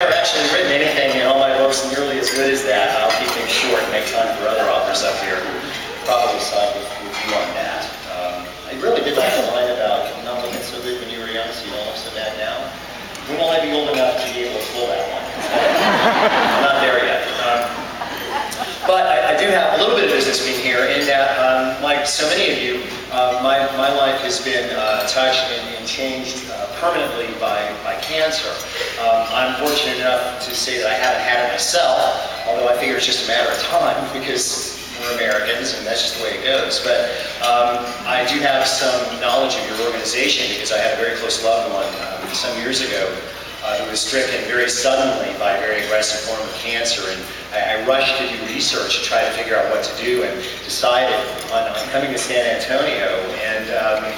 never actually written anything in all my books nearly as good as that. I'll keep things short and make time for other authors up here who probably side with you on that. I really did like the line about not looking so good when you were young, so you don't look so bad now. We won't let you be old enough to be able to pull that one. I'm not there yet. But I do have a little bit of business being here in that, like so many of you, my life has been touched and changed permanently by cancer. I'm fortunate enough to say that I haven't had it myself, although I figure it's just a matter of time because we're Americans and that's just the way it goes. But I do have some knowledge of your organization because I had a very close loved one some years ago who was stricken very suddenly by a very aggressive form of cancer, and I rushed to do research to try to figure out what to do, and decided on coming to San Antonio, and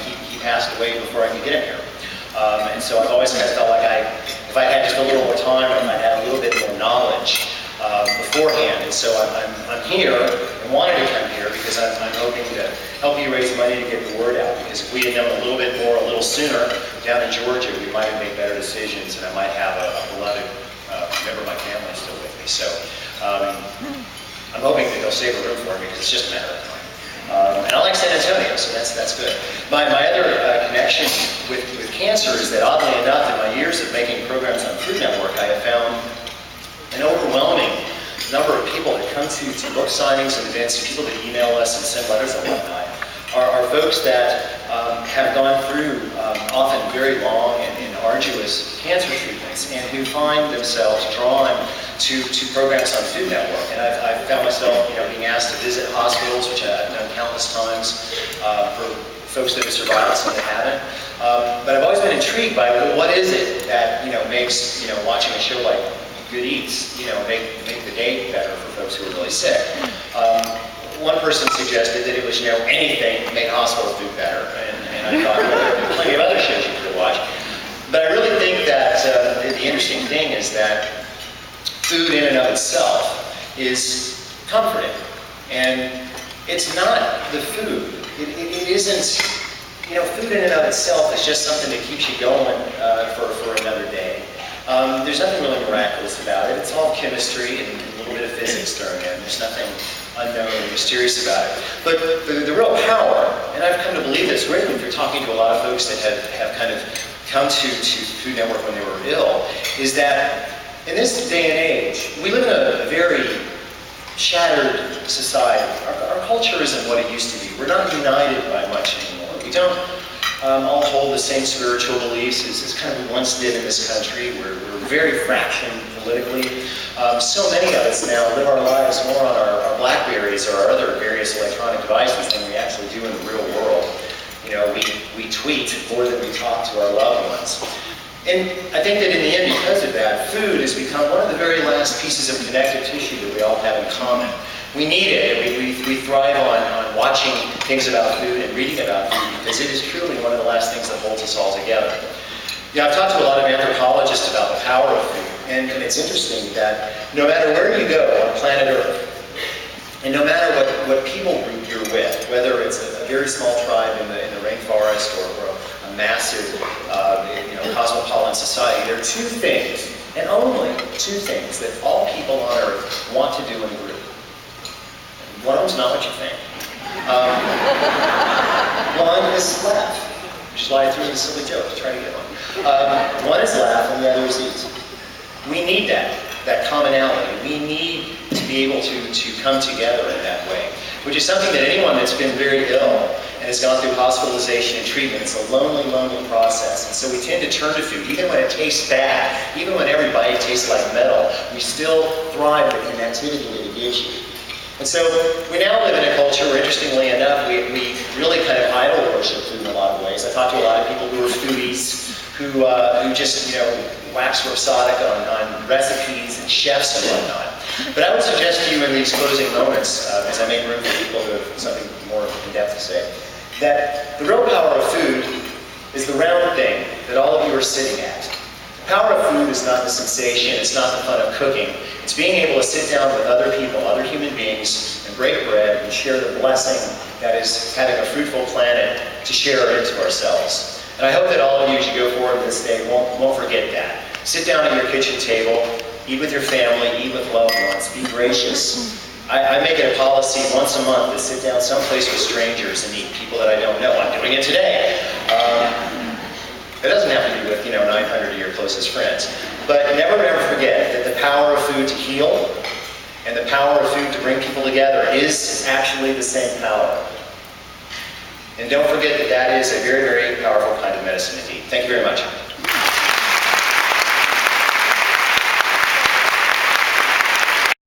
he passed away before I could get him here. And so I've always kind of felt like if I had just a little more time, if I had a little bit more knowledge beforehand, and so I'm here and wanted to come here because I'm hoping to help you raise money to get the word out, because if we had known a little bit more a little sooner down in Georgia, we might have made better decisions, and I might have a beloved member of my family still with me. So I'm hoping that they'll save a room for me because it's just a matter of time. And I like San Antonio, so that's good. My other connection with cancer is that, oddly enough, in my years of making programs on Food Network, I have found an overwhelming number of people that come to book signings and events, and people that email us and send letters and whatnot, are folks that have gone through often very long and arduous cancer treatments, and who find themselves drawn to programs on Food Network. And I've found myself, being asked to visit hospitals, which I've done countless times for folks that have survived, some that haven't. But I've always been intrigued by, well, what is it that makes watching a show like Good Eats, make the day better for folks who are really sick. One person suggested that it was, anything to make hospital food better, and I thought, well, there are plenty of other shows you could watch. But I really think that the interesting thing is that food in and of itself is comforting, and it's not the food. It isn't, food in and of itself is just something that keeps you going for another day. There's nothing really miraculous about it. It's all chemistry and a little bit of physics thrown in. There's nothing unknown and mysterious about it. But the real power, and I've come to believe this really through talking to a lot of folks that have kind of come to Food Network when they were ill, is that in this day and age, we live in a very shattered society. Our culture isn't what it used to be. We're not united by much anymore. We don't all hold the same spiritual beliefs as kind of we once did in this country. We're very fractioned politically. So many of us now live our lives more on our Blackberries or our other various electronic devices than we actually do in the real world. We tweet more than we talk to our loved ones. And I think that in the end, because of that, food has become one of the very last pieces of connective tissue that we all have in common. We need it, and we thrive on watching things about food and reading about food, because it is truly one of the last things that holds us all together. I've talked to a lot of anthropologists about the power of food, and it's interesting that no matter where you go on planet Earth, and no matter what people group you're with, whether it's a very small tribe in the rainforest or a massive cosmopolitan society, there are two things, and only two things, that all people on Earth want to do in a group. One of them's not what you think. One is laugh, which is why I threw in a silly joke to try to get one. One is laugh and the other is eat. We need that commonality. We need to be able to come together in that way, which is something that anyone that's been very ill and has gone through hospitalization and treatment, it's a lonely, lonely process. And so we tend to turn to food, even when it tastes bad, even when every bite tastes like metal, we still thrive the connectivity that it gives you. And so we now live in a culture where, interestingly enough, we really kind of idol worship food in a lot of ways. I talk to a lot of people who are foodies, who just, wax rhapsodic on recipes and chefs and whatnot. But I would suggest to you in these closing moments, as I make room for people who have something more in-depth to say, that the real power of food is the round thing that all of you are sitting at. The power of food is not the sensation, it's not the fun of cooking. It's being able to sit down with other people, other human beings, and break bread and share the blessing that is having a fruitful planet to share into ourselves. And I hope that all of you, as you go forward this day, won't forget that. Sit down at your kitchen table, eat with your family, eat with loved ones, be gracious. I make it a policy once a month to sit down someplace with strangers and eat people that I don't know. I'm doing it today. It doesn't have to be with, 900 of your closest friends. But never, ever forget that the power of food to heal and the power of food to bring people together is actually the same power. And don't forget that that is a very, very powerful kind of medicine to eat. Thank you very much.